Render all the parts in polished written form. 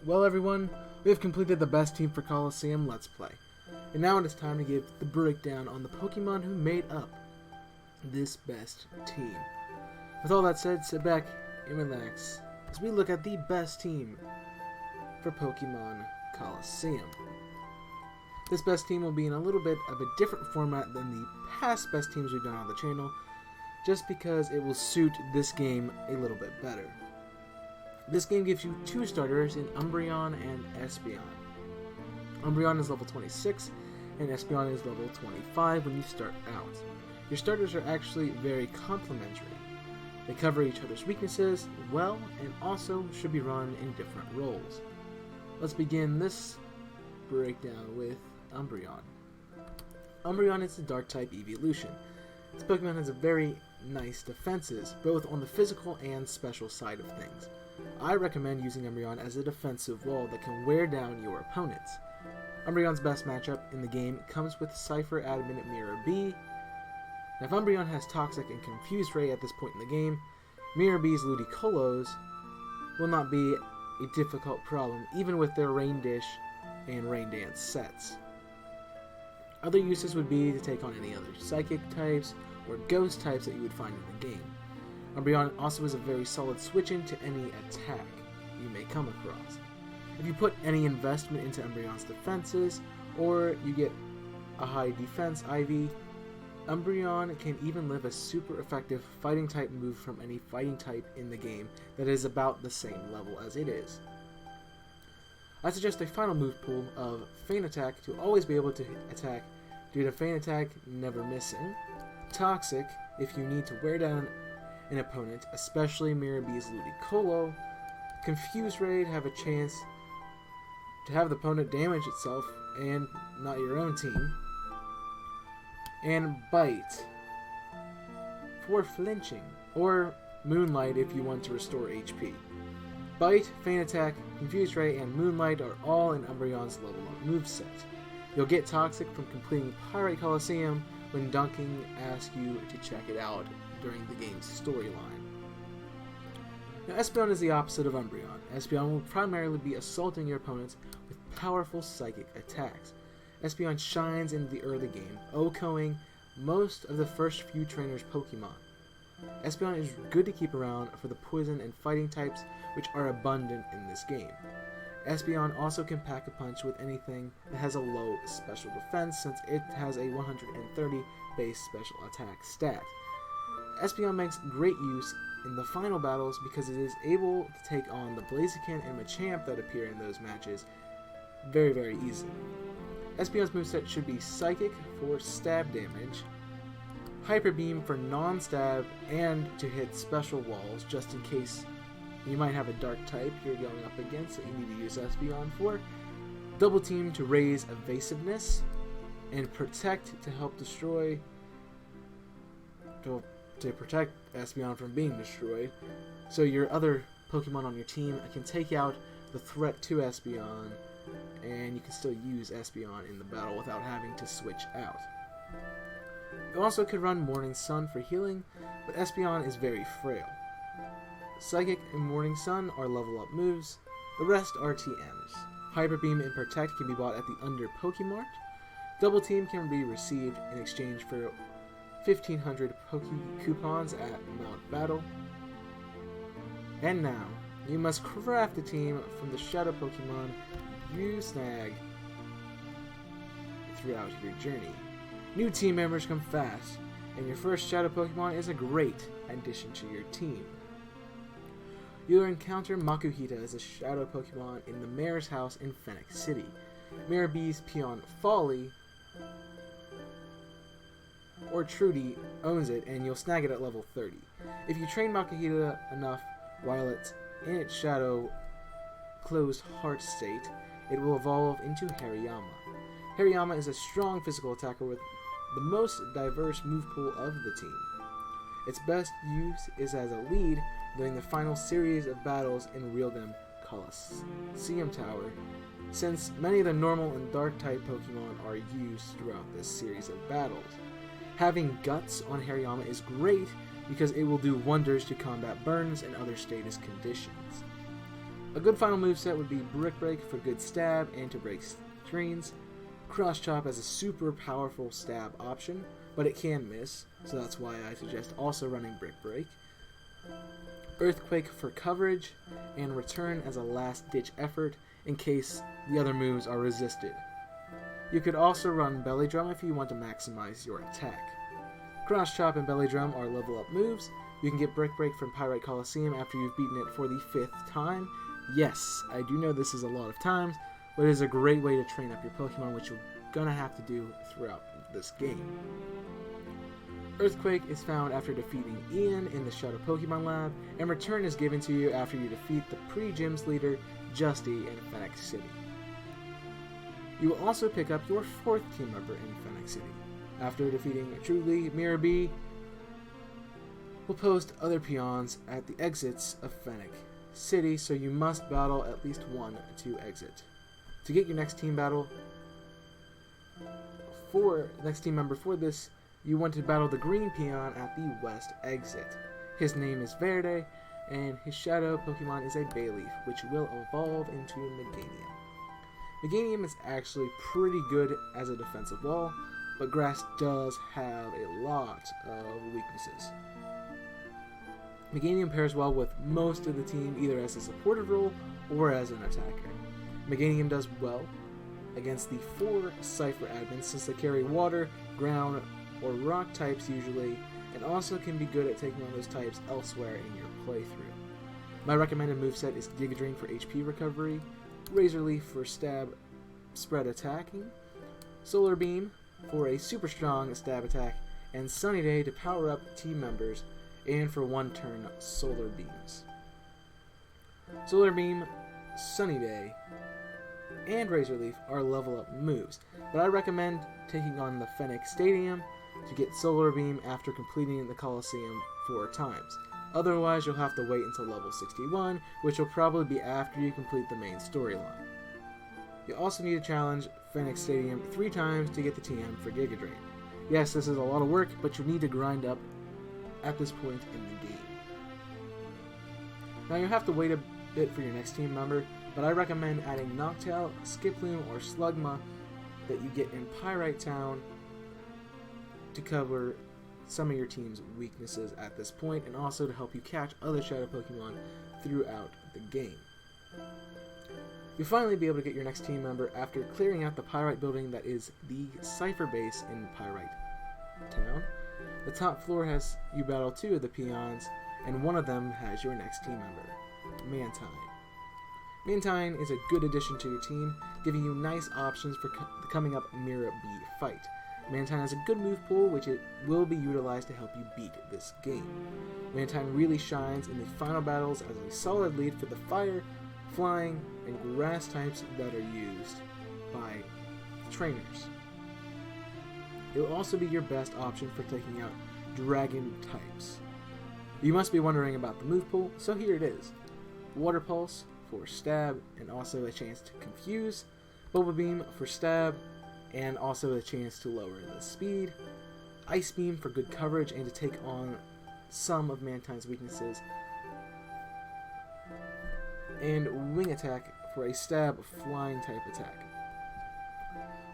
Well everyone, we have completed the best team for Colosseum Let's Play. And now it is time to give the breakdown on the Pokemon who made up this best team. With all that said, sit back and relax as we look at the best team for Pokemon Colosseum. This best team will be in a little bit of a different format than the past best teams we've done on the channel, just because it will suit this game a little bit better. This game gives you two starters in Umbreon and Espeon. Umbreon is level 26, and Espeon is level 25 when you start out. Your starters are actually very complementary. They cover each other's weaknesses well, and also should be run in different roles. Let's begin this breakdown with Umbreon. Umbreon is a Dark-type evolution. This Pokemon has a very nice defenses, both on the physical and special side of things. I recommend using Umbreon as a defensive wall that can wear down your opponents. Umbreon's best matchup in the game comes with Cypher Adamant Mirror B. Now, if Umbreon has Toxic and Confuse Ray at this point in the game, Mirror B's Ludicolo's will not be a difficult problem, even with their Rain Dish and Rain Dance sets. Other uses would be to take on any other Psychic types or Ghost types that you would find in the game. Umbreon also is a very solid switch-in to any attack you may come across. If you put any investment into Umbreon's defenses, or you get a high defense IV, Umbreon can even live a super effective fighting type move from any fighting type in the game that is about the same level as it is. I suggest a final move pool of Feint Attack to always be able to attack due to Feint Attack never missing, Toxic if you need to wear down an opponent, especially Mirror B's Ludicolo, Confuse Ray to have a chance to have the opponent damage itself and not your own team, and Bite for flinching, or Moonlight if you want to restore HP. Bite, Feint Attack, Confuse Ray, and Moonlight are all in Umbreon's level up moveset. You'll get Toxic from completing Pyrite Colosseum when Dunking asks you to check it out during the game's storyline. Now, Espeon is the opposite of Umbreon. Espeon will primarily be assaulting your opponents with powerful psychic attacks. Espeon shines in the early game, OHKOing most of the first few trainers' Pokemon. Espeon is good to keep around for the poison and fighting types, which are abundant in this game. Espeon also can pack a punch with anything that has a low special defense, since it has a 130 base special attack stat. Espeon makes great use in the final battles because it is able to take on the Blaziken and Machamp that appear in those matches very, very easily. Espeon's moveset should be Psychic for stab damage, Hyper Beam for non-stab, and to hit special walls just in case you might have a dark type you're going up against that you need to use Espeon for, Double Team to raise evasiveness, and Protect to help destroy, to protect Espeon from being destroyed, so your other Pokemon on your team can take out the threat to Espeon, and you can still use Espeon in the battle without having to switch out. You also could run Morning Sun for healing, but Espeon is very frail. Psychic and Morning Sun are level up moves, the rest are TMs. Hyper Beam and Protect can be bought at the Under Pokemart. Double Team can be received in exchange for 1,500 Poke Coupons at Mount Battle. And now, you must craft a team from the Shadow Pokemon you snag throughout your journey. New team members come fast, and your first Shadow Pokemon is a great addition to your team. You'll encounter Makuhita as a Shadow Pokemon in the Mayor's House in Phoenix City. Mirror B's Peon Folly or Trudy owns it, and you'll snag it at level 30. If you train Makuhita enough while it's in its shadow closed heart state, it will evolve into Hariyama. Hariyama is a strong physical attacker with the most diverse move pool of the team. Its best use is as a lead during the final series of battles in Realgam Colosseum Tower, since many of the normal and dark type Pokemon are used throughout this series of battles. Having Guts on Hariyama is great because it will do wonders to combat burns and other status conditions. A good final moveset would be Brick Break for good stab and to break screens. Cross Chop as a super powerful stab option, but it can miss, so that's why I suggest also running Brick Break. Earthquake for coverage, and Return as a last-ditch effort in case the other moves are resisted. You could also run Belly Drum if you want to maximize your attack. Cross Chop and Belly Drum are level up moves. You can get Brick Break from Pyrite Colosseum after you've beaten it for the 5th time. Yes, I do know this is a lot of times, but it is a great way to train up your Pokemon, which you're gonna have to do throughout this game. Earthquake is found after defeating Ian in the Shadow Pokemon Lab, and Return is given to you after you defeat the pre-gyms leader, Justy, in Fennec City. You will also pick up your 4th team member in Fennec City. After defeating Truly, Mirabee will post other peons at the exits of Fennec City, so you must battle at least one to exit. To get your next team member for this, you want to battle the green peon at the west exit. His name is Verde, and his shadow Pokemon is a Bayleaf, which will evolve into Meganium. Meganium is actually pretty good as a defensive wall, but Grass does have a lot of weaknesses. Meganium pairs well with most of the team, either as a supportive role or as an attacker. Meganium does well against the 4 Cypher admins since they carry water, ground, or rock types usually, and also can be good at taking on those types elsewhere in your playthrough. My recommended moveset is Giga Drain for HP recovery, Razor Leaf for spread attacking, Solar Beam for a super strong stab attack, and Sunny Day to power up team members, and for 1 turn Solar Beams. Solar Beam, Sunny Day, and Razor Leaf are level up moves, but I recommend taking on the Fennec Stadium to get Solar Beam after completing the Colosseum 4 times. Otherwise, you'll have to wait until level 61, which will probably be after you complete the main storyline. You'll also need to challenge Fennec Stadium 3 times to get the TM for Giga Drain. Yes, this is a lot of work, but you'll need to grind up at this point in the game. Now you'll have to wait a bit for your next team member, but I recommend adding Noctowl, Skiploom, or Slugma that you get in Pyrite Town to cover some of your team's weaknesses at this point, and also to help you catch other Shadow Pokemon throughout the game. You'll finally be able to get your next team member after clearing out the Pyrite building that is the Cypher base in Pyrite Town. The top floor has you battle 2 of the peons, and one of them has your next team member, Mantine. Mantine is a good addition to your team, giving you nice options for the coming up Mirabee fight. Mantine has a good move pool, which it will be utilized to help you beat this game. Mantine really shines in the final battles as a solid lead for the fire, flying, and grass types that are used by trainers. It will also be your best option for taking out dragon types. You must be wondering about the move pool, so here it is. Water Pulse for stab and also a chance to confuse, Bubble Beam for stab and also a chance to lower the speed, Ice Beam for good coverage and to take on some of Mantine's weaknesses, and Wing Attack for a stab flying type attack.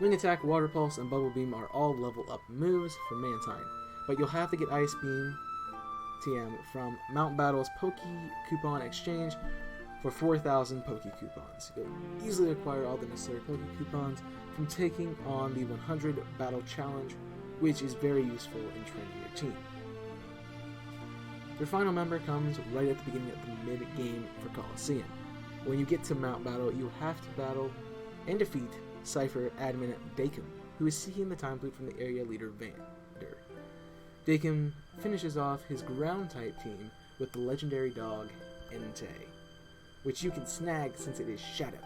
Wing Attack, Water Pulse, and Bubble Beam are all level up moves for Mantine, but you'll have to get Ice Beam TM from Mount Battle's Poke Coupon Exchange for 4,000 Poke Coupons. You'll easily acquire all the necessary Poke Coupons from taking on the 100 Battle Challenge, which is very useful in training your team. Your final member comes right at the beginning of the mid-game for Colosseum. When you get to Mount Battle, you have to battle and defeat Cypher admin Dakim, who is seeking the time flute from the area leader Vander. Dakim finishes off his ground-type team with the legendary dog Entei, which you can snag since it is Shadow.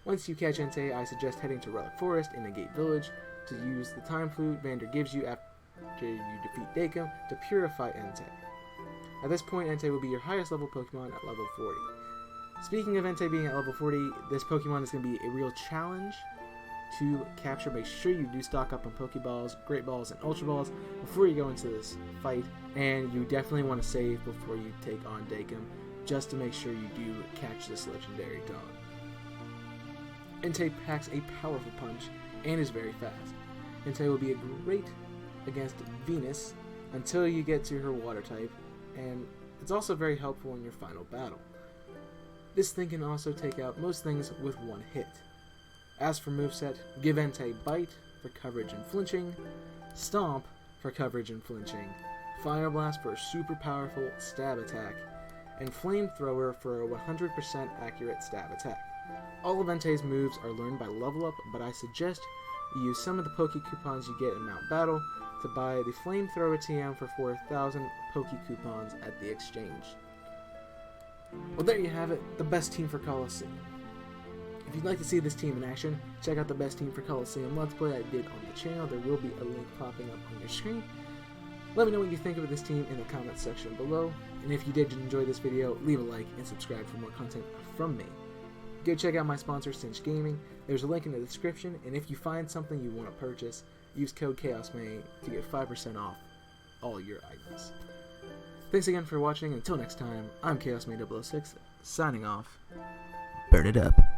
Once you catch Entei, I suggest heading to Relic Forest in Negate Village to use the time flute Vander gives you after you defeat Dakim to purify Entei. At this point, Entei will be your highest level Pokemon at level 40. Speaking of Entei being at level 40, this Pokemon is going to be a real challenge to capture. Make sure you do stock up on Pokeballs, Great Balls, and Ultra Balls before you go into this fight, and you definitely want to save before you take on Dakim just to make sure you do catch this legendary dog. Entei packs a powerful punch and is very fast. Entei will be great against Venus until you get to her water type, and it's also very helpful in your final battle. This thing can also take out most things with one hit. As for moveset, give Entei Bite for coverage and flinching, Stomp for coverage and flinching, Fire Blast for a super powerful stab attack, and Flamethrower for a 100% accurate stab attack. All of Entei's moves are learned by level up, but I suggest you use some of the Poke Coupons you get in Mount Battle to buy the Flamethrower TM for 4,000 Poke Coupons at the exchange. Well, there you have it, the best team for Colosseum. If you'd like to see this team in action, check out the best team for Colosseum Let's Play I did on the channel. There will be a link popping up on your screen. Let me know what you think of this team in the comments section below, and if you did enjoy this video, leave a like and subscribe for more content from me. Go check out my sponsor, Cinch Gaming. There's a link in the description, and if you find something you want to purchase, use code CHAOSMAY to get 5% off all your items. Thanks again for watching. Until next time, I'm CHAOSMAY006, signing off. Burn it up.